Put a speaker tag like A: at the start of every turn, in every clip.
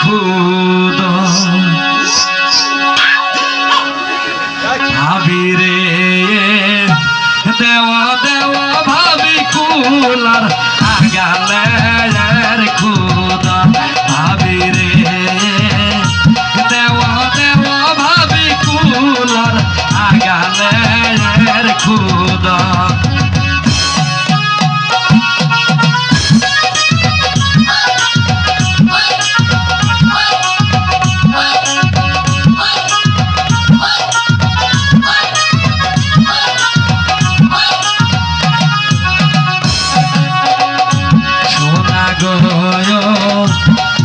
A: খুদা ভাবি রে দেওয়া দেওয়া ভাবি কুলার আগালের খুদা ভাবি রে দেওয়া দেওয়া ভাবি কুলার আগালের খুদা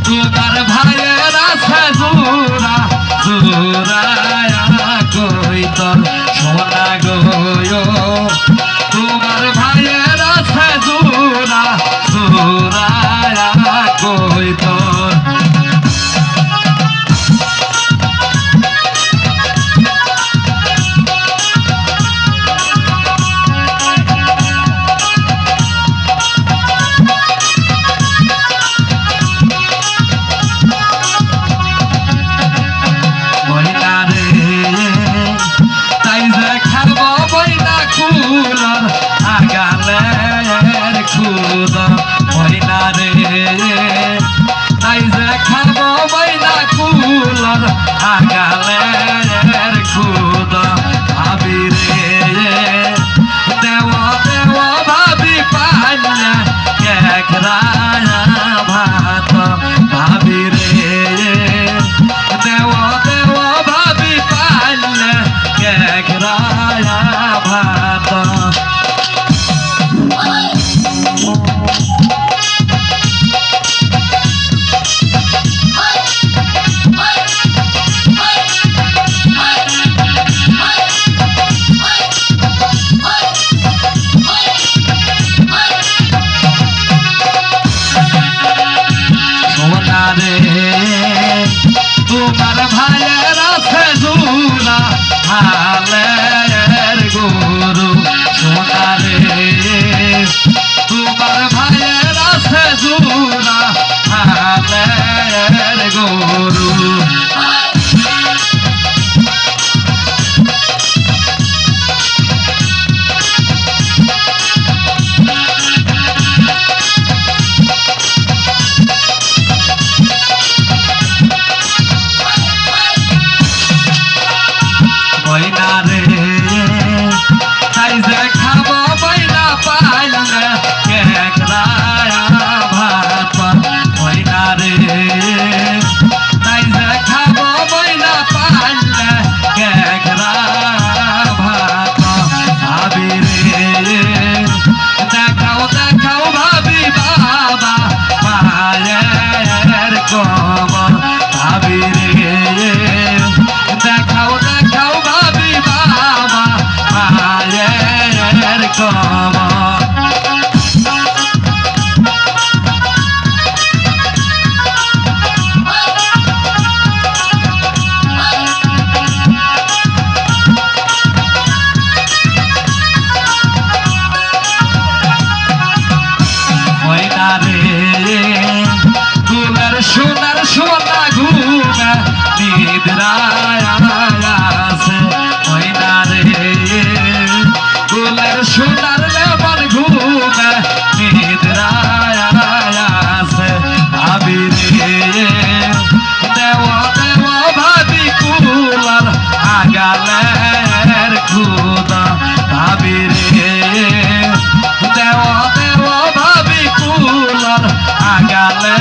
A: তোমার ভাইয়ের আছে জোড়া জোড়ায়া কই তোর সোনা গো তোমার ভাইয়ের আছে জোড়া জোড়ায়া কই তোর আগালের খুদা ময়না রে তাই যে খাবো ময়না কুলার আগালের খুদা ভাবি রে দেওয়া দেওয়া ভাবি পাইলে কেকরায়া ভাত ভাবি রে দেওয়া দেওয়া ভাবি পাইলে কেকরায়া ভাত তোমার ভাইয়ের আছে জোড়া হালের গরু সোনা রে তোমার ভাইয়ের আছে জোড়া হালের গরু ময়না রে তাই যে খাবো ময়না পাইলে কেকরায়া ভাত ময়না রে তাই যে খাবো ময়না পাইলে কেকরায়া ভাত ভাবি রে দেখাও দেখাও ভাবি বাবা মায়ের কবর ভাবি রে দেখাও দেখাও ভাবি বাবা মায়ের কবর ময়না রে গুলের সোনার সোনা ঘুমে নিদ্রায় আছে ময়না রে গুলের সোনার লেবার ঘুমে নিদ্রায় আছে ভাবি রে দেওয়া দেওয়া ভাবি কুলার আগালের খুদা ভাবি রে দেওয়া দেওয়া ভাবি কুলার আগালে